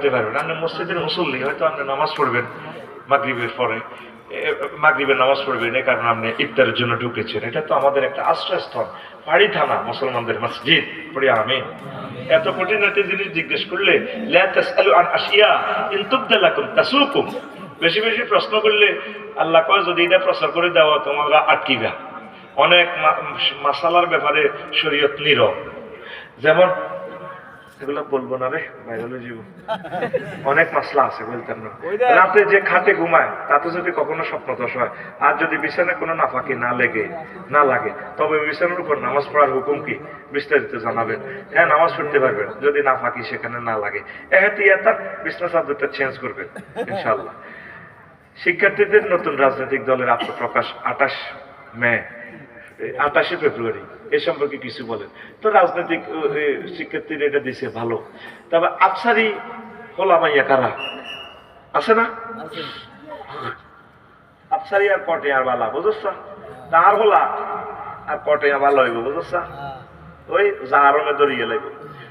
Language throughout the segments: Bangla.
করতে পারবেন। আপনি মসজিদের মুসল্লি, হয়তো আপনি নামাজ পড়বেন মাগরিবের পরে, মাগরিবের নামাজ পড়বেন, এই কারণে আপনি ইফতারের জন্য ঢুকেছেন। এটা তো আমাদের একটা আশ্রয়স্থল, বাড়ি থানা মুসলমানদের মসজিদ। পড়ি আমিন। এত কঠিনাটি জিনিস জিজ্ঞেস করলে লা তাসআলু আন আশিয়া ইন তুবদা লাকুম তাসুকুম, বেশি বেশি প্রশ্ন করলে আল্লাহ কয় যদি এটা প্রচার করে দেওয়া তোমরা আটকিবা। অনেক মাসালার ব্যাপারে শরীয়ত নীরব, যেমন এগুলো বলবো না রে, বাইরে জীব অনেক মাসলা আছে বলতেন না। রাতে যে খাটে ঘুমায় তাতে যদি কখনো স্বপ্নদোষ হয়, আর যদি বিছানায় কোনো নাফাকি না লাগে, তবে বিছানার উপর নামাজ পড়ার হুকুম কি বিস্তারিত জানাবেন। হ্যাঁ, নামাজ পড়তে পারবেন যদি নাফাকি সেখানে না লাগে। এহতিয়াতার বিছনা চাদরটা চেঞ্জ করবেন ইনশাআল্লাহ। শিক্ষার্থীদের নতুন রাজনৈতিক দলের আত্মপ্রকাশ 28 ফেব্রুয়ারি, এ সম্পর্কে কিছু বলেন তো। রাজনৈতিক শিক্ষার্থীরা এটা দিছে ভালো, তবে আফসারি হোলামাইয়া কারা আছে না? আফসারি আর কটে আর বালা বুঝছ, তার হোলা আর কটে আর ভালো হইব বুঝছ, ওই জাহারমে দড়িয়ে লাগবে।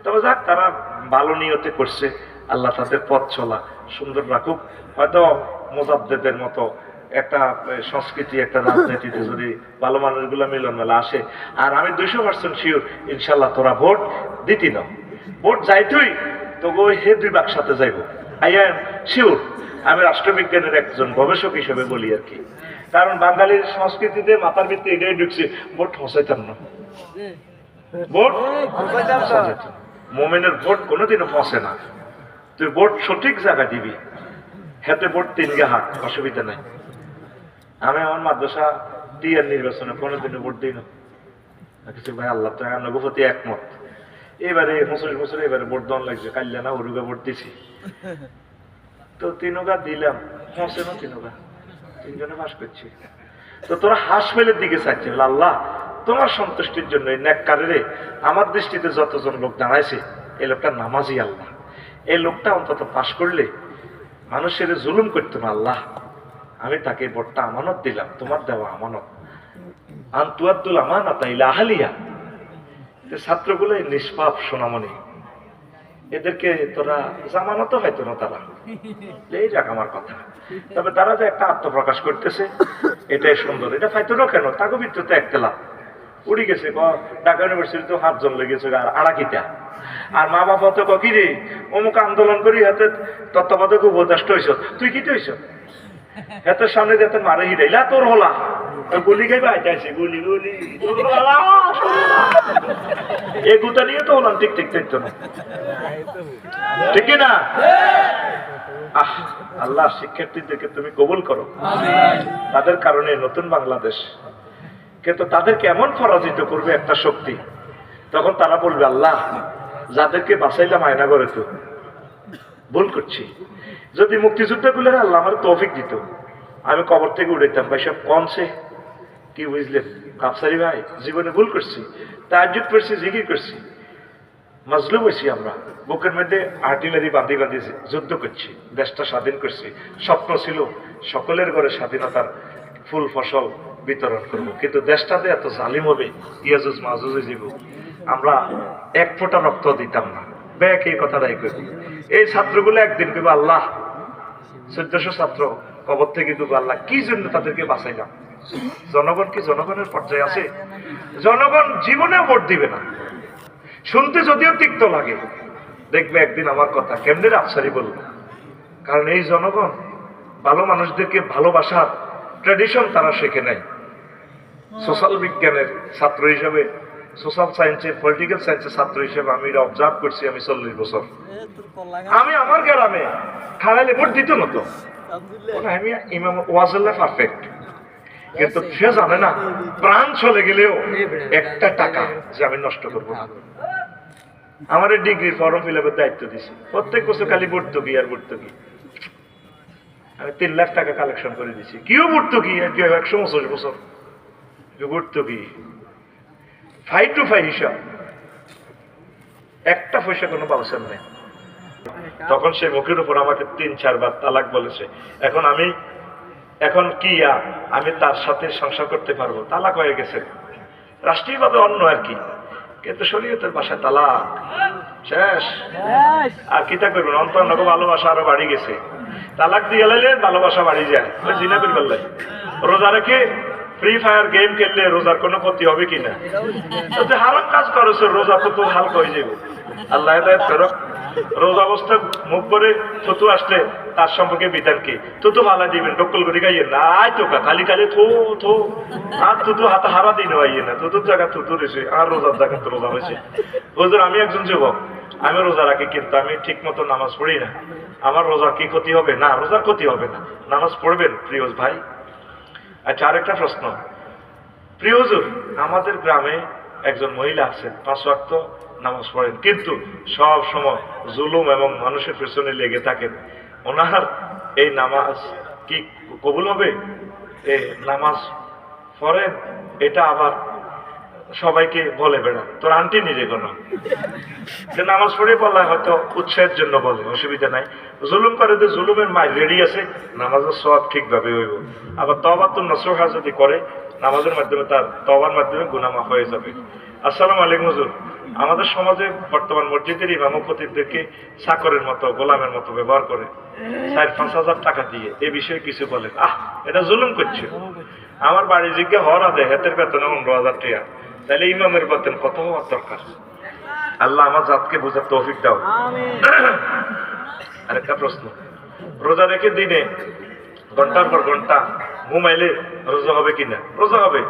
তবে যাক, তারা ভালো নিয়তে করছে, আল্লাহ তাদের পথ চলা সুন্দর রাখুক। হয়তো মুজাদ্দেদের মতো একটা সংস্কৃতি, একটা রাজনীতিতে যদি ভালো মানুষগুলো মিলন মেলা আসে, আর আমি 200% শিওর ইনশাল্লাহ তোরা ভোট দিতি না, ভোট যাইতই তো ওই হে 2 ভাগ সাথে যাইব। I am sure. আমি রাষ্ট্রবিজ্ঞানের একজন গবেষক হিসেবে বলি আর কি, কারণ বাঙালির সংস্কৃতিতে মাথার ভিত্তি এটাই ঢুকছে, ভোট ফসাইতাম না, ভোট মোমেনের ভোট কোনোদিনও ফসে না। তুই ভোট সঠিক জায়গা দিবি, হাতে ভোট 3 গা হাত, অসুবিধা নাই। আমি আমার মাদ্রাসা টিয়ার নির্বাচনে কোনোদিনও ভোট দিই না কিছু। ভাই আল্লাহ তো নগপতি একমত, এবারে 25 বছর এবারে ভোট দেওয়ান লাগছে, কাল্লা না ওরুগা ভোট দিছি তো 3 গা দিলাম, ফসে না 3 গা, 3 জনে পাস করছি। তো তোরা হাসপাতালের দিকে চাইছে, আল্লাহ তোমার সন্তুষ্টির জন্য এই নেককারে আমার দৃষ্টিতে যতজন লোক দাঁড়াইছে, এই লোকটা নামাজি, আল্লাহ এই লোকটা অন্তত পাশ করলে মানুষের জুলুম করতো না, আল্লাহ আমি তাকে ভোটটা আমানত দিলাম, তোমার দেওয়া আমানত। আনতুয়াদ্দুল আমানাতা ইলা আহলিহা। ছাত্রগুলো নিষ্পাপ সোনামণি, এদেরকে তোরা জামানত হয়তো না, তারা এই যাক আমার কথা। তবে তারা যে একটা আত্মপ্রকাশ করতেছে এটাই সুন্দর। এটা ফাইতো না কেন, তাকে ভিতরে একতলা উড়ি গেছে, ঢাকা ইউনিভার্সিটিতে 7 জন লেগেছে আর আড়াকিটা। আর মা বাবা তো কি রে অমুক আন্দোলন করি হাতে তত্ত্বাবধায়ক উপদেষ্টা হইছ, তুই কি হইছ হাতের সামনে যেতে মারে হিরাইলা তোর হলা গুলি খাইবে আইতাইছে, গুলি গুলি এই গুতা নিয়ে তো হলাম, ঠিক ঠিক ঠিক না, ঠিক না? আল্লাহ শিক্ষার্থীদেরকে তুমি কবুল করো, তাদের কারণে নতুন বাংলাদেশ। কিন্তু তাদেরকে এমন পরাজিত করবে একটা শক্তি, তখন তারা বলবে আল্লাহ যাদেরকে বাঁচাইলাম আয়না করে তো ভুল করছি। যদি মুক্তিযুদ্ধ গুলো আল্লাহ আমার তৌফিক দিত, আমি কবর থেকে উড়াইতাম, ভাই সব কমছে কি বুঝলেন আফসারি ভাই, জীবনে ভুল করছি, তাহাজ্জুদ করছি, জিকির করছি, মাজলুম হয়েছি আমরা, বুকের মধ্যে আর্টিলারি বাঁধি যুদ্ধ করছি, দেশটা স্বাধীন করছি। স্বপ্ন ছিল সকলের ঘরে স্বাধীনতার ফুল ফসল বিতরণ করব, কিন্তু দেশটাতে এত জালিম হবে, ইয়াজুজ মাজুজে জীব, আমরা 1 ফোঁটা রক্ত দিতাম না। ব্যাক এই কথাটাই করি। এই ছাত্রগুলো একদিন কেবল আল্লাহ 1400 ছাত্র কবর থেকে দেবো, আল্লাহ কি জন্য তাদেরকে বাঁচাইলাম? জনগণ কি জনগণের পর্যায়ে আছে? জনগণ জীবনেও ভোট দিবে না, শুনতে যদিও তিক্ত লাগে, দেখবে একদিন আমার কথা কেমনে আফসারি বলবো। কারণ এই জনগণ ভালো মানুষদেরকে ভালোবাসার ট্র্যাডিশন তারা শেখে নাই। সোশ্যাল বিজ্ঞানের ছাত্র হিসেবে, সোশ্যাল সায়েন্সের, পলিটিক্যাল সায়েন্সের ছাত্র হিসেবে আমি এটা অবজার্ভ করছি। আমি 40 বছর, আমি আমার গ্রামে খাড়াইলে ভোট দিত না তো, আমি ইমাম ওয়াজুল্লাহ পারফেক্ট, কিন্তু সে জানে না প্রাণ চলে গেলেও একটা টাকা যে আমি নষ্ট করবো না। আমার ডিগ্রির ফর্ম ফিল আপের দায়িত্ব দিছি, প্রত্যেক বছর খালি ভর্তুকি আর ভর্তুকি। আমি 3 লাখ টাকা কালেকশন করে দিছি, কেউ ভর্তুকি 125 বছর ভর্তুকি, 5 to 5 হিসাব, একটা পয়সা কোনো বাউসার নেই। তখন সে মুখের উপর আমাকে 3-4 বার তালাক বলেছে। এখন কি আমি তার সাথে সংসার করতে পারবো? তালাক হয়ে গেছে, রাষ্ট্রীয়ভাবে অন্য আর কি, কিন্তু শরীয়তের ভাষায় তালাক। শেষ। আর কিতা করবেন, অন্তর্নক ভালোবাসা আরো বাড়ি গেছে। তালাক দিয়ে লাইলে ভালোবাসা বাড়ি যায়, ওই জিনা করে ফেললাই। রোজা রেখে ফ্রি ফায়ার গেম খেললে রোজার কোনো ক্ষতি হবে কিনা? হারাম কাজ করেছে, রোজা তো তোর হালকা হয়ে যাবে। আল্লাহ হেদায়েত করুক। রোজা অবস্থা মুখ করে থুতু আসলে তার সম্পর্কে বিধান কি? থুতু ভালা দিবেন, ডক্কল করে গাইয়েন না। আয় তো খালি খালি থো থো, আর থুতু হাতে হারা দিন হইয়ে না। থুতুর জায়গা থুতু রয়েছে, আর রোজার জায়গা তো রোজা হয়েছে। হুজুর আমি একজন যুবক, আমি রোজা রাখি কিন্তু আমি ঠিক মতো নামাজ পড়ি না, আমার রোজার কি ক্ষতি হবে? না, রোজার ক্ষতি হবে না, নামাজ পড়বেন প্রিয় ভাই। আচ্ছা, আরেকটা প্রশ্ন, প্রিয় হুজুর, আমাদের গ্রামে একজন মহিলা আছেন, 5 ওয়াক্ত নামাজ পড়েন, কিন্তু সব সময় জুলুম এবং মানুষের পেছনে লেগে থাকেন। ওনার এই নামাজ কি কবুল হবে? এই নামাজ পড়েন, এটা আবার সবাইকে বলে বেড়া, তোর আন্টি নিজে কোনো যে নামাজ পড়ে বলা হয়তো উৎসাহের জন্য বলে, অসুবিধা নাই। জুলুম করে যে জুলুমের মায় রেডি আছে, নামাজের সব ঠিকভাবে হইব। আবার তওবাতুন নসুহা যদি করে, নামাজের মাধ্যমে তার তওবার মাধ্যমে গুনাহ মাফ হয়ে যাবে। আসসালামু আলাইকুম হুজুর, আমাদের সমাজে বর্তমান মসজিদের ইমাম ও খতিবদেরকে চাকরের মতো, গোলামের মতো ব্যবহার করে 4-5 হাজার টাকা দিয়ে, এ বিষয়ে কিছু বলেন। এটা জুলুম করছে। আমার বাড়ি জিজ্ঞা হওয়ার দেয় হাতের বেতন 15,000 টাকা, তাহলে ইমামের বেতন কত হওয়ার দরকার? আল্লাহ আমার জাতকে বোঝার তৌফিক দাও। আরেকটা প্রশ্ন, রোজা রেখে দিনে ঘন্টার পর ঘন্টা ঘুমাইলে রোজা হবে কিনা? রোজা হবে।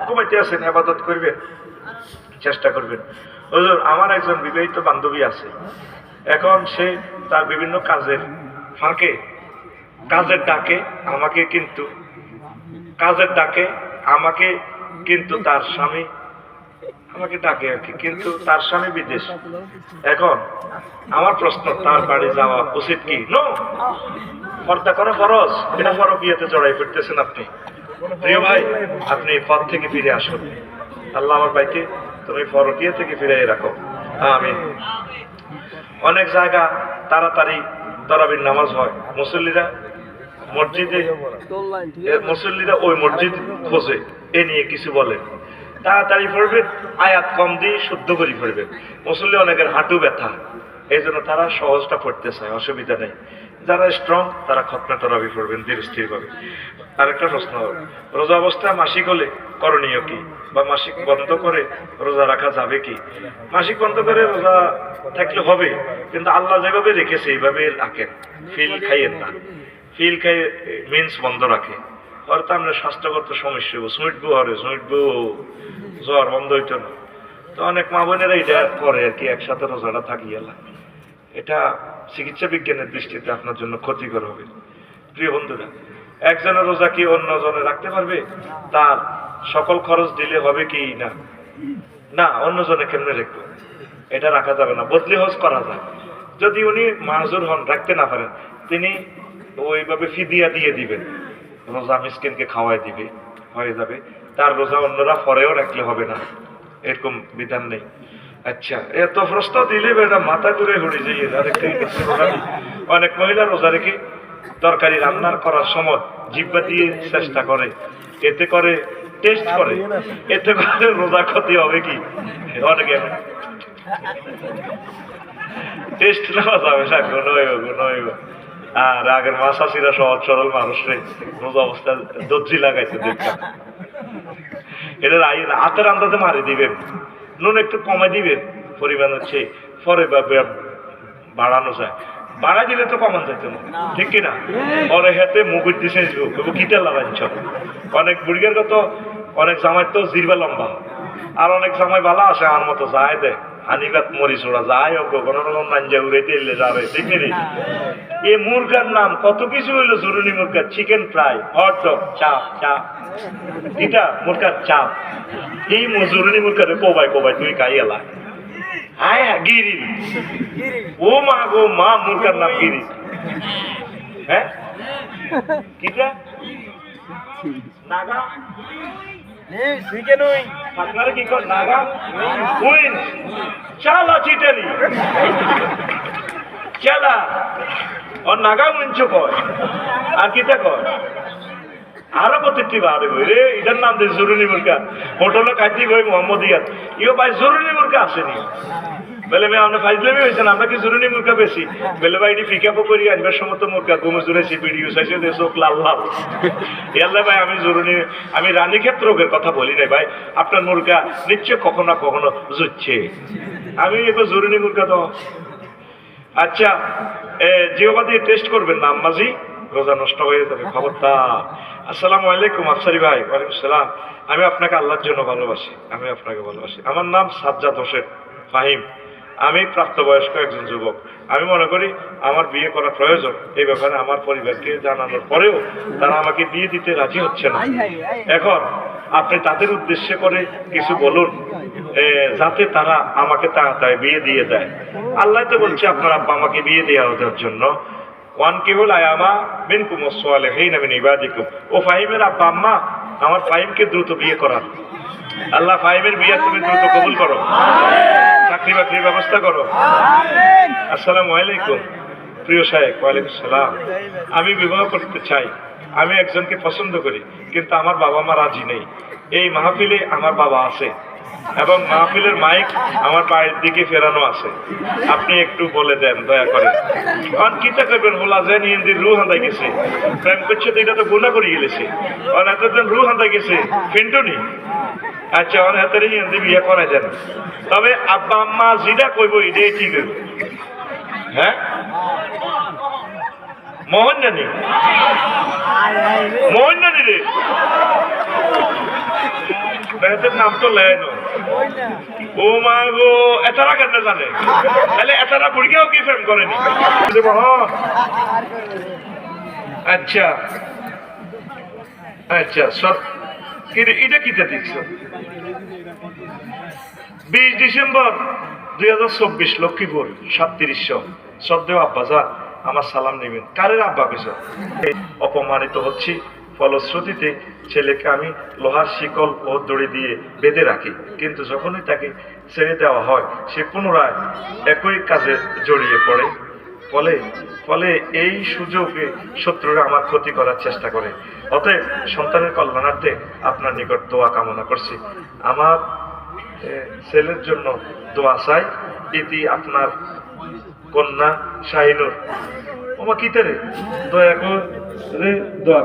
ঘুমাইতে আসেন, ইবাদত করবেন, চেষ্টা করবেন। হুজুর, আমার একজন বিবাহিত বান্ধবী আছে, এখন সে তার বিভিন্ন কাজের ফাঁকে কাজের ডাকে আমাকে কিন্তু তার স্বামী আমাকে ডাকে আর কি, কিন্তু তার স্বামী বিদেশ। এখন আমার প্রশ্ন, তার বাড়ি যাওয়া উচিত কি? নো, পর্দা করা ফরজ, এটা ফরকিয়াতে জড়াই ফিরতেছেন আপনি। প্রিয় ভাই, আপনি পথ থেকে ফিরে আসুন। আল্লাহ আমার ভাইকে তুমি ফরকিয়া থেকে ফিরে রাখো, আমিন। অনেক জায়গা তাড়াতাড়ি তারাবির নামাজ হয়, মুসল্লিরা ওই মসজিদ খোঁজে, এ নিয়ে কিছু বলেন। তাড়াতাড়ি পড়বেন, আয়াত কম দিয়ে শুদ্ধ করে পড়বেন। মুসল্লি অনেকের হাঁটু ব্যথা, এই জন্য তারা সহজটা পড়তে চায়, অসুবিধা নেই। যারা স্ট্রং তারা খতমে তারাবি পড়বেন ধীর স্থির ভাবে। আরেকটা প্রশ্ন, রোজা অবস্থায় মাসিক হলে করণীয় কি? বা মাসিক বন্ধ করে রোজা রাখা যাবে কি? মাসিক বন্ধ করে রোজা থাকলে হবে, কিন্তু আল্লাহ যেভাবে রেখেছে এইভাবে রাখেন, ফিল খাইয়েন না। ফিল খাইয়ে মিন্স বন্ধ রাখে, হয়তো আমরা স্বাস্থ্যগত সমস্যা হবো, সুইটবু জ্বর বন্ধ হইতো না। তো অনেক মা বোনেরা এটা করে আর কি, একসাথে রোজাটা থাকি এলা, এটা চিকিৎসা বিজ্ঞানের দৃষ্টিতে আপনার জন্য ক্ষতিকর হবে। প্রিয় বন্ধুরা, একজনের রোজা কি অন্য জনে রাখতে পারবে? তার সকল খরচ দিলে হবে কি? না না, অন্য জনে কেমনে রাখবো? এটা রাখা যাবে না, বদলি হজ করা যায়। যদি উনি মাজুর হন, রাখতে না পারেন, তিনি ওইভাবে ফিদিয়া দিয়ে দিবেন, রোজা মিসকিনকে খাওয়াই দিবে, হয়ে যাবে। তার রোজা অন্যরা পরেও রাখলে হবে না, এরকম বিধান নেই। আচ্ছা, এত প্রশ্ন দিলে বেটা মাথা ঘুরে ঘুরে যাই। অনেক মহিলা রোজা রেখে তরকারি রান্নার করার সময় জিহ্বা দিয়ে চেষ্টা করে, এতে করে টেস্ট করে, এতে করে রোজা ক্ষতি হবে কি? অনেকে টেস্ট নেওয়া যাবে না, গুণ হইব। আর আগের মাসাসিরা সহজ সরল মানুষরে রোজা অবস্থা দর্জি লাগাইছে দেখতাম, এটা হাতের আন্দাজে মারি দিবেন, নুন একটু কমে দিবেন পরিমাণ হচ্ছে, পরে বাড়ানো যায়, বাড়াই দিলে তো কমান যেত না, ঠিক কিনা? অনেক হাতে মুগুর দিছে গিটা লাগাইছ, অনেক বুড়িগের কত, অনেক জামাই তো জিরবা লম্বা, আর অনেক জামাই বালা আসে আমার মতো যায় দেয় হানিবাত মরিচ ওরা যায় কোনো রকম নাঞ্জা উড়ে তেলে যাবে, ঠিক নেই? এই মুরগার নাম কত কিছু হইলো, জরুরি মুরগা, চিকেন ফ্রাই, হট ডগ, চাপ এটা মুরগার চাপ। এই জরুরি মুরগারে কোবাই তুই খাই এলা, হ্যাঁ গিরি, ও মা গো মা, মুরগার নাম গিরি। হ্যাঁ কিটা নাগা আপনারা কি কর? নাগা উইন চালা চিটালি চালা, ও নাগা উইনছ কয়, আর কিটা কয় আরো প্রত্যেকটি বাড়ে বই রে, এটার নাম দিয়ে জরুরি মুরগা। হোটেলে খাইতে গই মোহাম্মদিয়াত, ইও ভাই জরুরি মুরগা আসেনি, বলে ভাই আমরা ফাইজলামি হয়েছেন, আমরা কি জরুরি মুরগা বেশি? বলে ভাই এটি ফিকাপো করি আনবার সময় মুরগা গুমে জুড়েছি, ভিডিও চাইছে চোখ লাল লাল। ইয়াল্লা ভাই আমি রানী ক্ষেত্র রোগের কথা বলি নাই ভাই, আপনার মুরগা নিশ্চয় কখনো না কখনো জুচ্ছে, আমি এবার জরুরি মুরগা তো। আচ্ছা জিওবা দিয়ে টেস্ট করবেন না আম্মাজি, রোজা নষ্ট হয়ে যাবে, খবরদার। আসসালামু আলাইকুম আফসারি ভাই। ওয়ালাইকুম সালাম। আমি আপনাকে আল্লাহর জন্য ভালোবাসি, আমি আপনাকে ভালোবাসি। আমার নাম সাজ্জাদ হোসেন ফাহিম, আমি প্রাপ্তবয়স্ক একজন যুবক। আমি মনে করি আমার বিয়ে করা প্রয়োজন। এই ব্যাপারে আমার পরিবারকে জানানোর পরেও তারা আমাকে বিয়ে দিতে রাজি হচ্ছে না। এখন আপনি তাদের উদ্দেশ্যে করে কিছু বলুন, যাতে তারা আমাকে তাড়াতাড়ি বিয়ে দিয়ে দেয়। আল্লাহ তো বলছে আপনার আব্বা আমাকে বিয়ে দেওয়ার জন্য, ওয়ান কেবল আয়ামা মিনকুম ওয়াসসালিহিন মিন ইবাদিকুম। ও ফাহিমের আব্বা আম্মা, আমার ফাহিমকে দ্রুত বিয়ে করান। আল্লাহ ফাহিমের বিয়ে তুমি দ্রুত কবুল করো, চাকরি বাকরির ব্যবস্থা করো। আসসালামু আলাইকুম প্রিয় সাহেব। ওয়ালাইকুম সালাম। আমি বিবাহ করতে চাই, আমি একজনকে পছন্দ করি, কিন্তু আমার বাবা মা রাজি নেই। এই মাহফিলে আমার বাবা আছে এবং মাহফিলের মাইক আমার বাড়ির দিকে ফেরানো আছে, আপনি একটু বলে দেন দয়া করে। কারণ কিতা করবেন, হোলা যায় নিয়ে রু হান্দাই গেছে, প্রেম করছে তো এটা তো গুণা করে গেছে, কারণ এতদিন রু হান্দাই গেছে ফিন্টুনি। আচ্ছা অনেক হাতের হিন্দি বিয়ে করা যায় না, তবে আব্বা আম্মা যেটা কইব এটাই ঠিক। হ্যাঁ মোহন জানি রে বেহেতের নাম তো লেন। ও মা গো, এতারা কেন জানে? তাহলে এতারা বুড়িকেও কি ফেম করেনি? আচ্ছা আচ্ছা সব এটা কিতে দেখছ? 20 ডিসেম্বর 2024 লক্ষ্মীপুর 3700। শ্রদ্ধেয় আব্বাজান আমার সালাম নেবেন। কারের আব্বা কিছু অপমানিত হচ্ছি, ফলশ্রুতিতে ছেলেকে আমি লোহার শিকল ও দড়ি দিয়ে বেঁধে রাখি, কিন্তু যখনই তাকে ছেড়ে দেওয়া হয় সে পুনরায় একই কাজে জড়িয়ে পড়ে। ফলে এই সুযোগে শত্রুরা আমার ক্ষতি করার চেষ্টা করে। অতএব সন্তানের কল্যাণার্থে আপনার নিকট দোয়া কামনা করছি। আমার ছেলের জন্য দোয়া চাই। ইতি আপনার কন্যা শাহিনুর। ওমা কিতে রে, দয়া করে দোয়া